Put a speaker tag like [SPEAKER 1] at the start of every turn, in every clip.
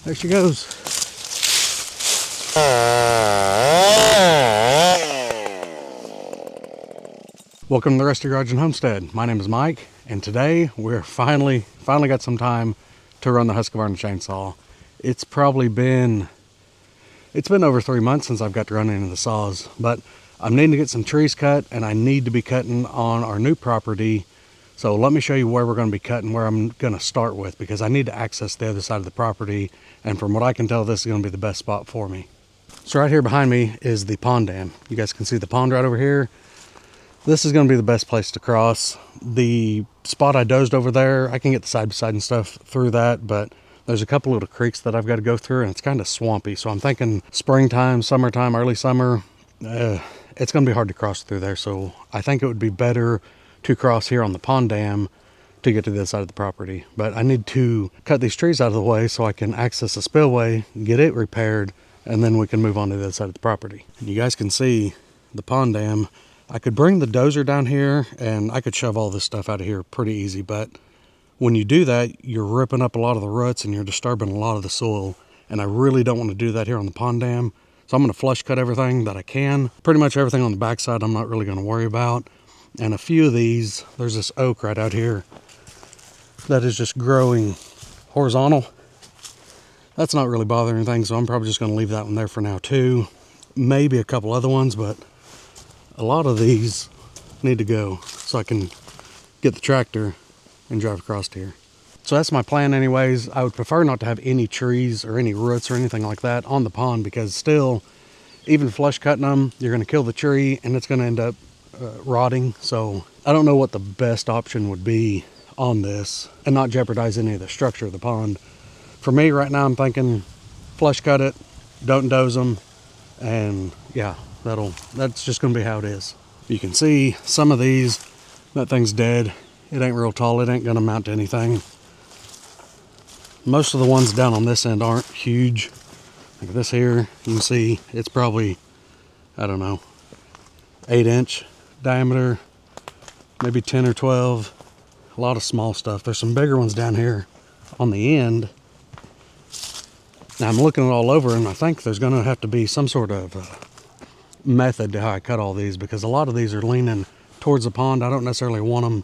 [SPEAKER 1] There she goes. Welcome to the Rusty Garage and Homestead. My name is Mike, and today we're finally got some time to run the Husqvarna chainsaw. It's been over 3 months since I've got to run into the saws, but I'm needing to get some trees cut, and I need to be cutting on our new property. So let me show you where we're going to be cutting, where I'm going to start with, because I need to access the other side of the property, and from what I can tell, this is going to be the best spot for me. So right here behind me is the pond dam. You guys can see the pond right over here. This is going to be the best place to cross. The spot I dozed over there, I can get the side by side and stuff through that, but there's a couple little creeks that I've got to go through, and it's kind of swampy. So I'm thinking springtime, summertime, early summer, it's going to be hard to cross through there. So I think it would be better to cross here on the pond dam to get to this side of the property. But I need to cut these trees out of the way so I can access the spillway, get it repaired, and then we can move on to the other side of the property. And you guys can see the pond dam. I could bring the dozer down here and I could shove all this stuff out of here pretty easy, but when you do that, you're ripping up a lot of the roots and you're disturbing a lot of the soil, and I really don't want to do that here on the pond dam. So I'm going to flush cut everything that I can. Pretty much everything on the backside I'm not really going to worry about. And a few of these, there's this oak right out here that is just growing horizontal. That's not really bothering anything, so I'm probably just going to leave that one there for now too. Maybe a couple other ones, but a lot of these need to go so I can get the tractor and drive across here. So that's my plan anyways. I would prefer not to have any trees or any roots or anything like that on the pond, because still, even flush cutting them, you're going to kill the tree and it's going to end up rotting. So I don't know what the best option would be on this and not jeopardize any of the structure of the pond. For me right now, I'm thinking flush cut it, don't doze them, and yeah, that's just going to be how it is. You can see some of these, that thing's dead. It ain't real tall. It ain't going to mount to anything. Most of the ones down on this end aren't huge. Like this here, you can see it's probably, I don't know, 8-inch diameter, maybe 10 or 12. A lot of small stuff. There's some bigger ones down here on the end. Now I'm looking it all over, and I think there's going to have to be some sort of method to how I cut all these, because a lot of these are leaning towards the pond. I don't necessarily want them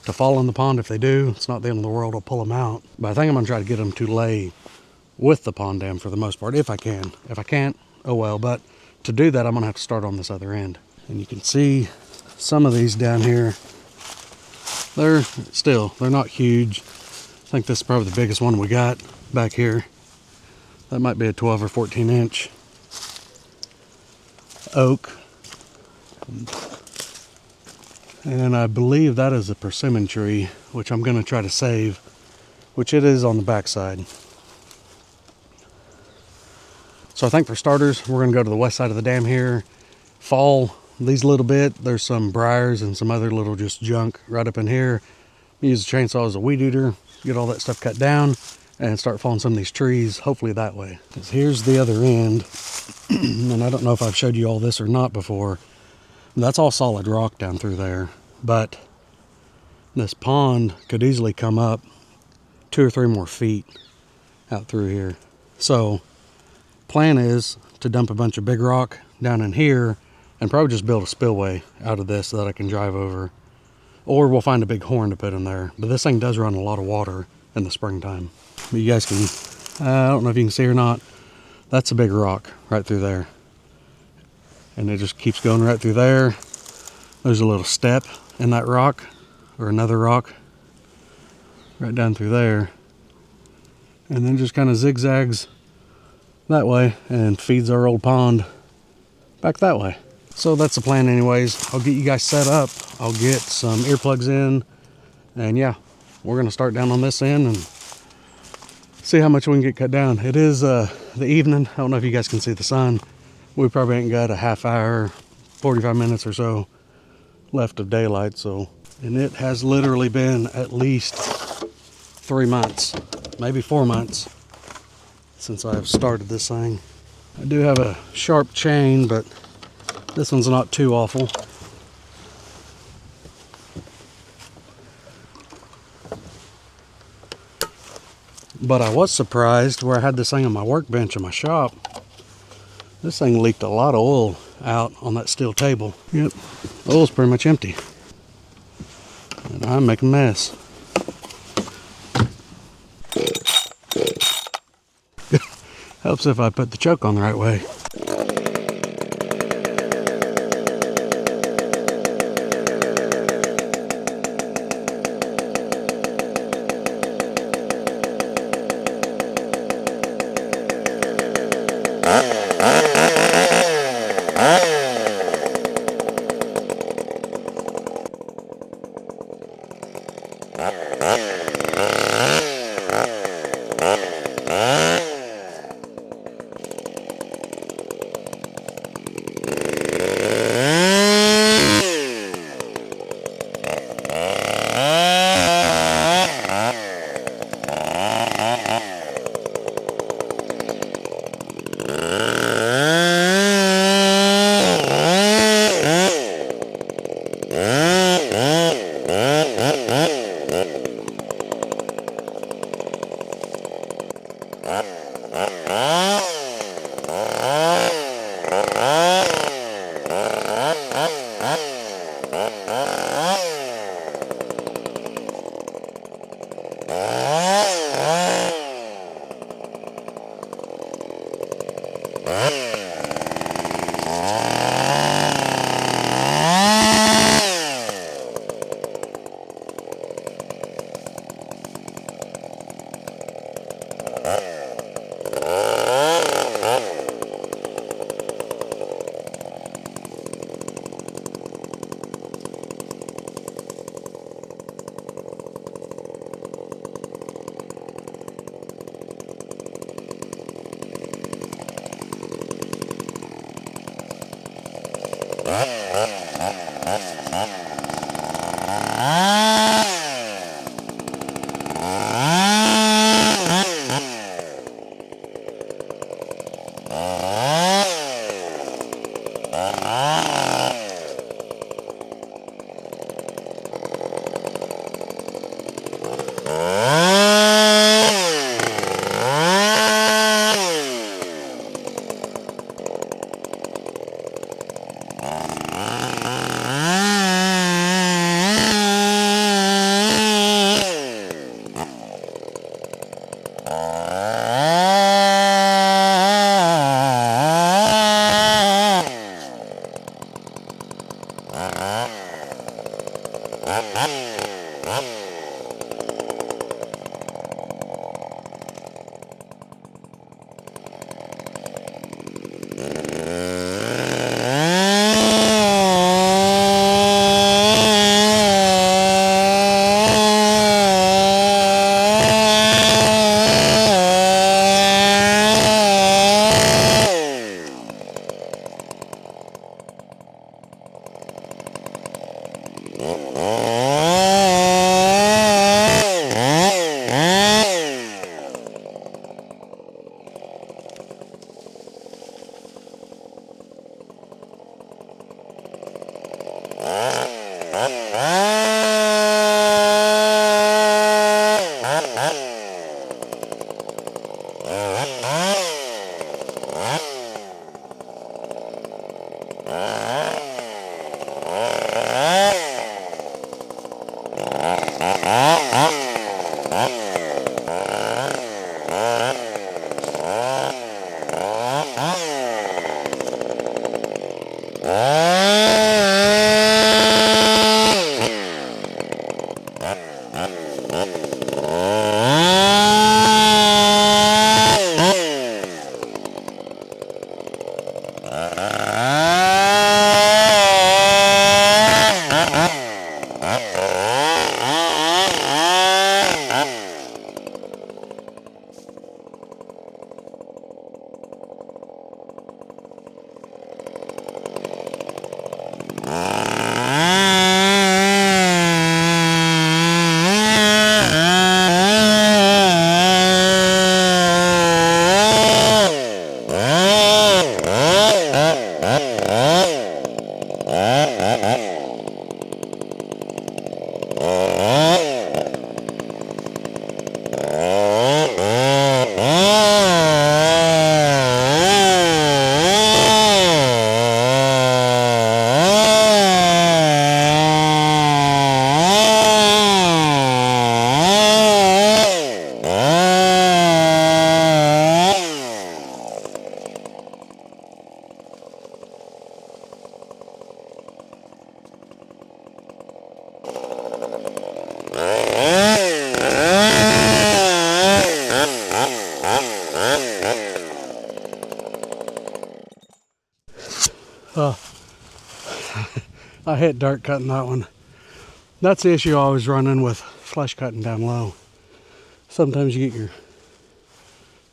[SPEAKER 1] to fall in the pond. If they do, it's not the end of the world. I'll pull them out. But I think I'm going to try to get them to lay with the pond dam for the most part, if I can. If I can't, oh well. But to do that, I'm going to have to start on this other end. And you can see some of these down here. They're not huge. I think this is probably the biggest one we got back here. That might be a 12 or 14 inch oak. And I believe that is a persimmon tree, which I'm going to try to save, which it is on the backside. So I think for starters, we're going to go to the west side of the dam here, fall these a little bit. There's some briars and some other little just junk right up in here. Use the chainsaw as a weed eater, get all that stuff cut down, and start falling some of these trees, hopefully that way. Because here's the other end, and I don't know if I've showed you all this or not before. That's all solid rock down through there, but this pond could easily come up 2 or 3 more feet out through here. So plan is to dump a bunch of big rock down in here and probably just build a spillway out of this so that I can drive over, or we'll find a big horn to put in there. But this thing does run a lot of water in the springtime. But you guys can, I don't know if you can see or not, that's a big rock right through there. And it just keeps going right through there. There's a little step in that rock, or another rock, right down through there. And then just kind of zigzags that way and feeds our old pond back that way. So that's the plan anyways. I'll get you guys set up. I'll get some earplugs in. And yeah, we're going to start down on this end and see how much we can get cut down. It is the evening. I don't know if you guys can see the sun. We probably ain't got a half hour, 45 minutes or so left of daylight. So, and it has literally been at least 3 months, maybe 4 months since I've started this thing. I do have a sharp chain, but this one's not too awful. But I was surprised where I had this thing on my workbench in my shop. This thing leaked a lot of oil out on that steel table. Yep, oil's pretty much empty. And I'm making a mess. Helps if I put the choke on the right way. hit dirt cutting that one. That's the issue I always run in with flush cutting down low. Sometimes you get your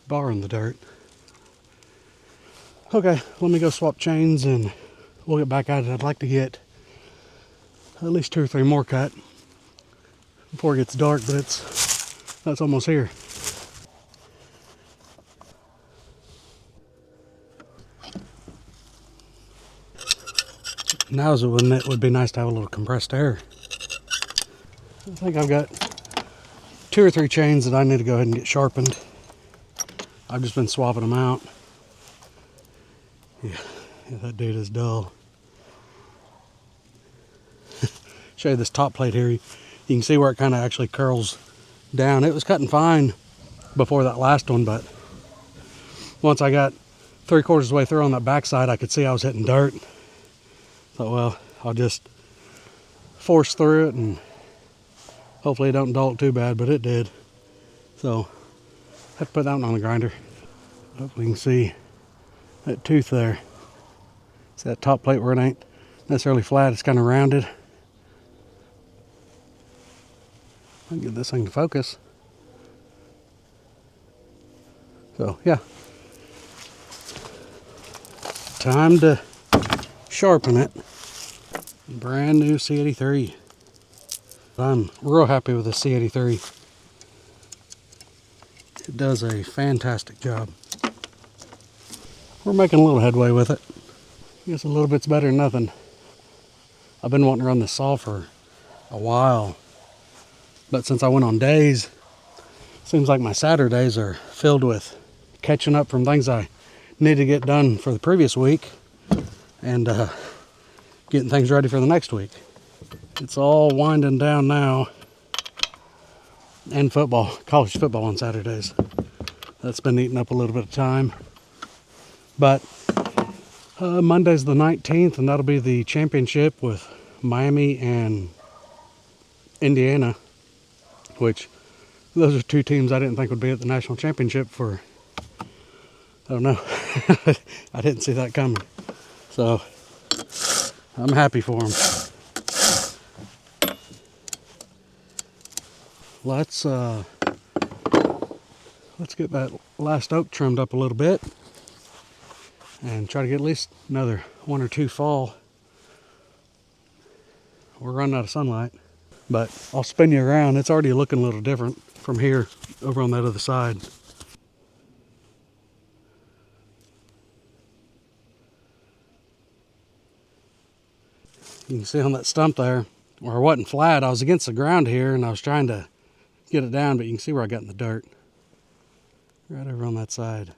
[SPEAKER 1] bar in the dirt. Okay, let me go swap chains and we'll get back at it. I'd like to get at least 2 or 3 more cut before it gets dark, but that's almost here. Now's when it would be nice to have a little compressed air. I think I've got 2 or 3 chains that I need to go ahead and get sharpened. I've just been swapping them out. Yeah, that dude is dull. Show you this top plate here. You can see where it kind of actually curls down. It was cutting fine before that last one, but once I got 3/4 of the way through on that backside, I could see I was hitting dirt. Thought, well, I'll just force through it and hopefully it don't dull it too bad, but it did. So I have to put that one on the grinder. Hopefully you can see that tooth there. See that top plate where it ain't necessarily flat, it's kind of rounded. I'll get this thing to focus. So yeah, time to sharpen it. Brand new C83. I'm real happy with the C83. It does a fantastic job. We're making a little headway with it. I guess a little bit's better than nothing. I've been wanting to run this saw for a while, but since I went on days, seems like my Saturdays are filled with catching up from things I need to get done for the previous week and getting things ready for the next week. It's all winding down now. And football, college football on Saturdays. That's been eating up a little bit of time. But Monday's the 19th, and that'll be the championship with Miami and Indiana, which those are 2 teams I didn't think would be at the national championship for, I don't know. I didn't see that coming. So I'm happy for them. Let's get that last oak trimmed up a little bit and try to get at least another 1 or 2 fall. We're running out of sunlight, but I'll spin you around. It's already looking a little different from here over on that other side. You can see on that stump there where it wasn't flat, I was against the ground here and I was trying to get it down, but you can see where I got in the dirt. Right over on that side.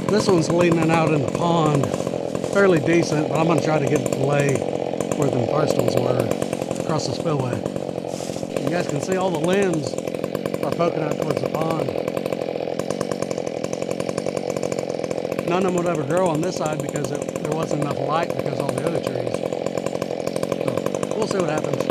[SPEAKER 1] This one's leaning out in the pond, fairly decent, but I'm going to try to get it to lay where the first ones were, across the spillway. You guys can see all the limbs are poking out towards the pond. None of them would ever grow on this side because there wasn't enough light because of all the other trees. So we'll see what happens.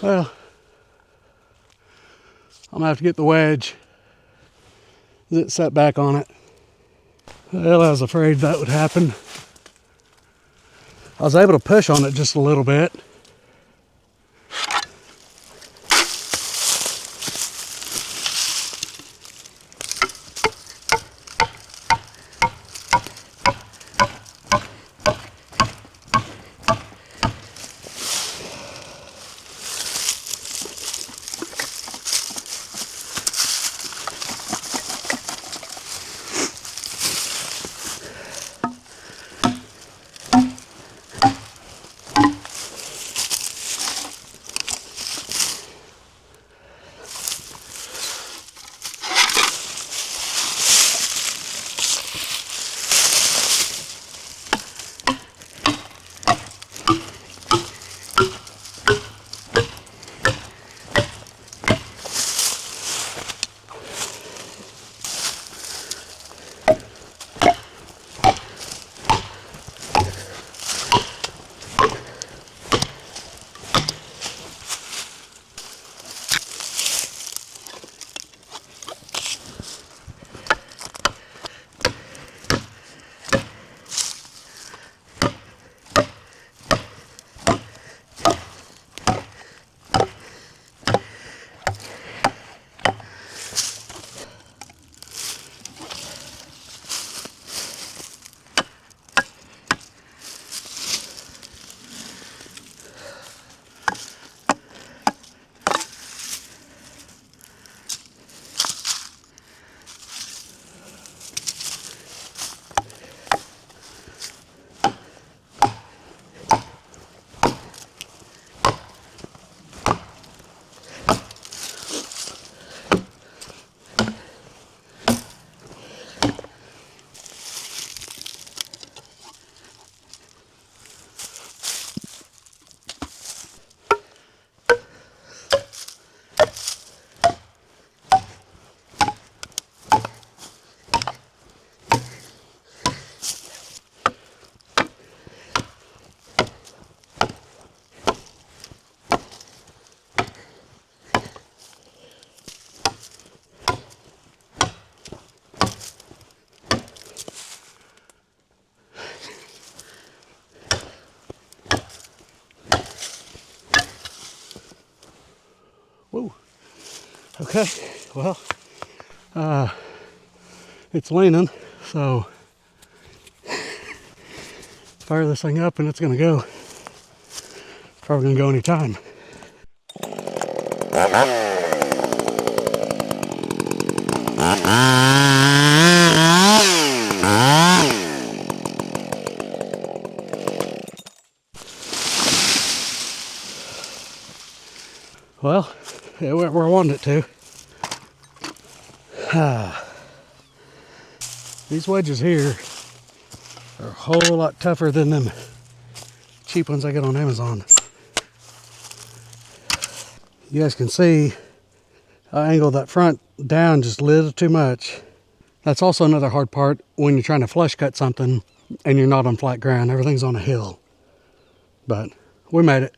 [SPEAKER 1] Well, I'm gonna have to get the wedge. It's set back on it. Well, I was afraid that would happen. I was able to push on it just a little bit. Whoa. Okay, well, it's leaning, so fire this thing up and it's gonna go. It's probably gonna go anytime. Well, it went where I wanted it to. These wedges here are a whole lot tougher than them cheap ones I get on Amazon. You guys can see I angled that front down just a little too much. That's also another hard part when you're trying to flush cut something and you're not on flat ground. Everything's on a hill. But we made it.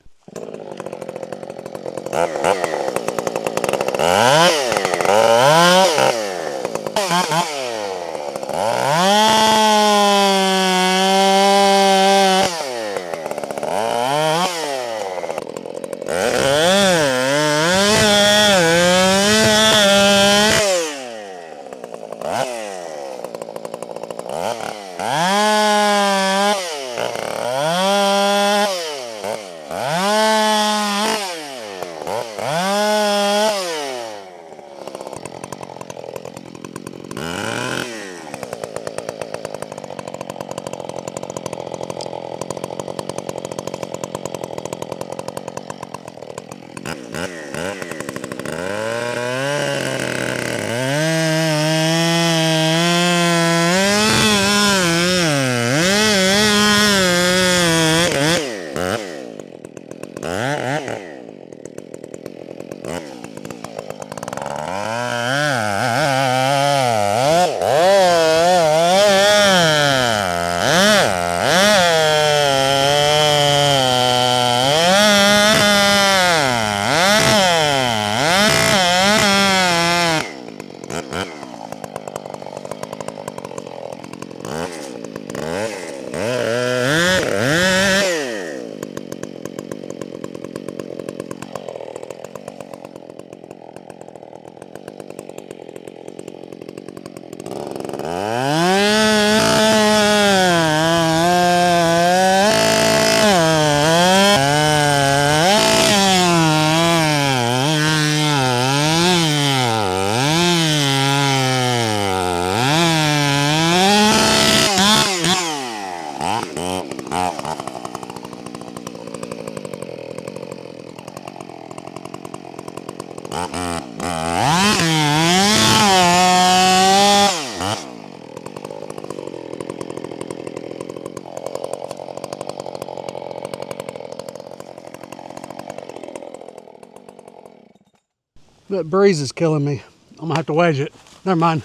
[SPEAKER 1] That breeze is killing me. I'm gonna have to wedge it. Never mind.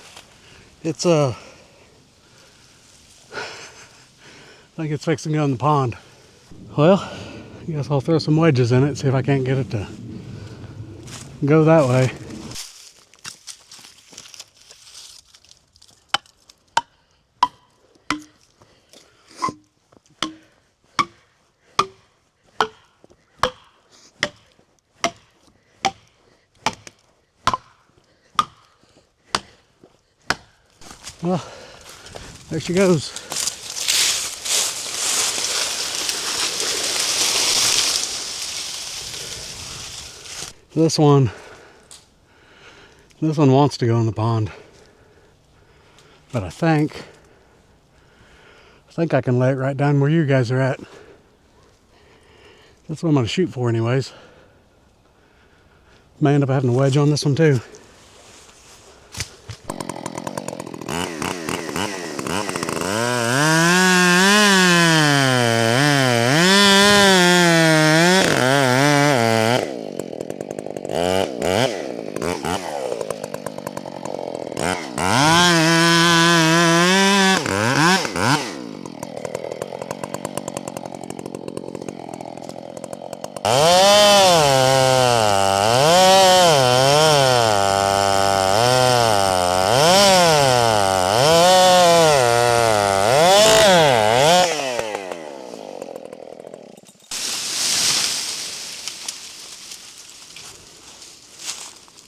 [SPEAKER 1] It's I think it's fixing to go in the pond. Well, I guess I'll throw some wedges in it, see if I can't get it to go that way. Well, there she goes. This one wants to go in the pond, but I think I can lay it right down where you guys are at. That's what I'm going to shoot for anyways. May end up having a wedge on this one too.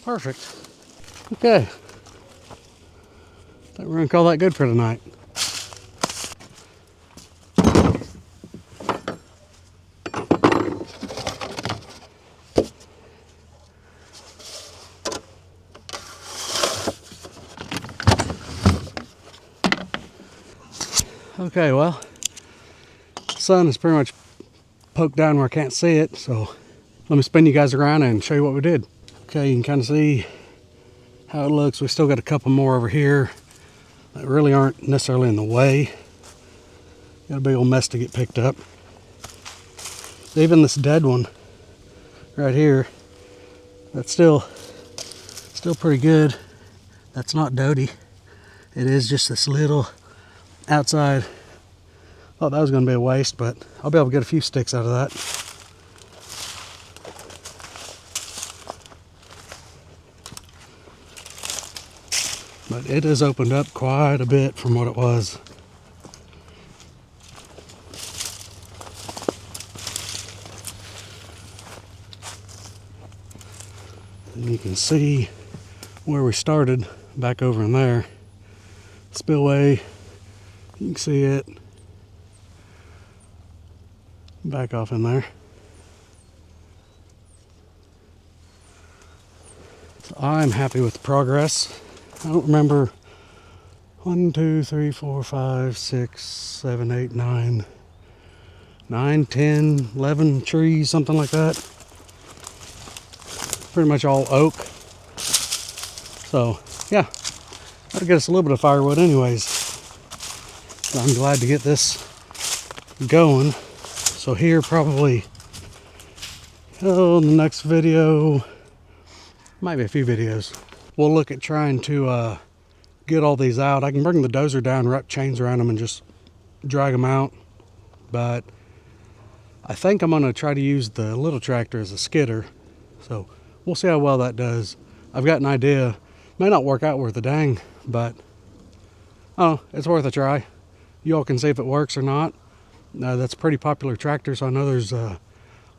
[SPEAKER 1] Perfect. Okay. I think we're gonna call that good for tonight. Okay, well, the sun is pretty much poked down where I can't see it, so let me spin you guys around and show you what we did. Okay, you can kind of see how it looks. We still got a couple more over here that really aren't necessarily in the way. Got a big old mess to get picked up. Even this dead one right here, that's still pretty good. That's not doty. It is just this little outside. Thought that was going to be a waste, but I'll be able to get a few sticks out of that. But it has opened up quite a bit from what it was. And you can see where we started back over in there. Spillway, you can see it back off in there. So I'm happy with the progress. I don't remember 1, 2, 3, 4, 5, 6, 7, 8, 9, 10, 11 trees, something like that. Pretty much all oak. So yeah, that'll get us a little bit of firewood anyways. So I'm glad to get this going. So here probably, the next video, might be a few videos, we'll look at trying to get all these out. I can bring the dozer down, wrap chains around them and just drag them out. But I think I'm going to try to use the little tractor as a skidder. So we'll see how well that does. I've got an idea. May not work out worth a dang, but it's worth a try. You all can see if it works or not. That's a pretty popular tractor, so I know there's a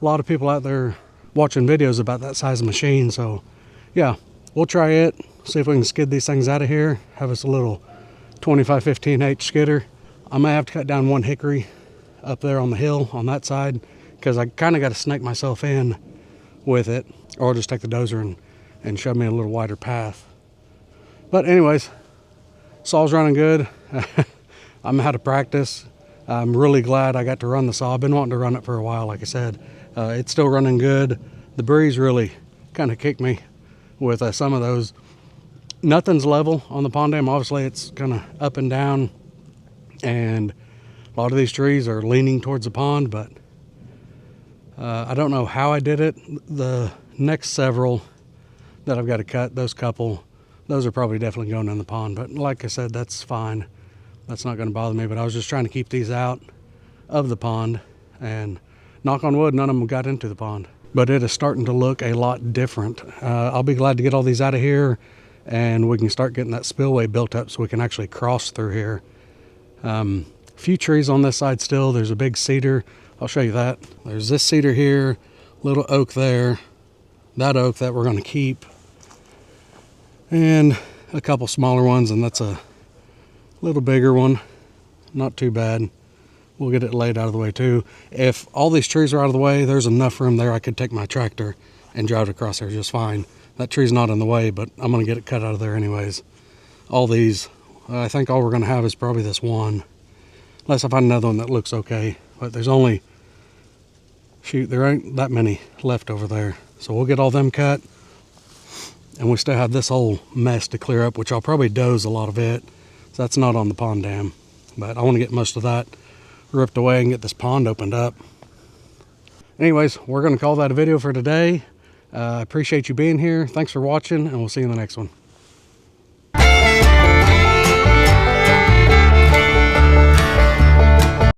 [SPEAKER 1] lot of people out there watching videos about that size of machine. So yeah, we'll try it, see if we can skid these things out of here, have us a little 25-15H skidder. I may have to cut down one hickory up there on the hill on that side, because I kind of got to snake myself in with it, or I'll just take the dozer and shove me a little wider path. But anyways, saw's running good. I'm out of practice. I'm really glad I got to run the saw. I've been wanting to run it for a while, like I said. It's still running good. The breeze really kind of kicked me with some of those. Nothing's level on the pond dam. Obviously, it's kind of up and down, and a lot of these trees are leaning towards the pond, but I don't know how I did it. The next several that I've got to cut, those are probably definitely going in the pond. But like I said, that's fine. That's not going to bother me. But I was just trying to keep these out of the pond, and knock on wood, none of them got into the pond. But it is starting to look a lot different. I'll be glad to get all these out of here, and we can start getting that spillway built up so we can actually cross through here. Few trees on this side still. There's a big cedar. I'll show you that. There's this cedar here, little oak there, that oak that we're going to keep, and a couple smaller ones, and that's a little bigger one. Not too bad. We'll get it laid out of the way too. If all these trees are out of the way, there's enough room there I could take my tractor and drive it across there just fine. That tree's not in the way, but I'm going to get it cut out of there anyways. All these, I think all we're going to have is probably this one, unless I find another one that looks okay. But there's only, there ain't that many left over there. So we'll get all them cut, and we still have this whole mess to clear up, which I'll probably doze a lot of it. So that's not on the pond dam, but I want to get most of that ripped away and get this pond opened up. Anyways, we're going to call that a video for today. I appreciate you being here. Thanks for watching, and we'll see you in the next one.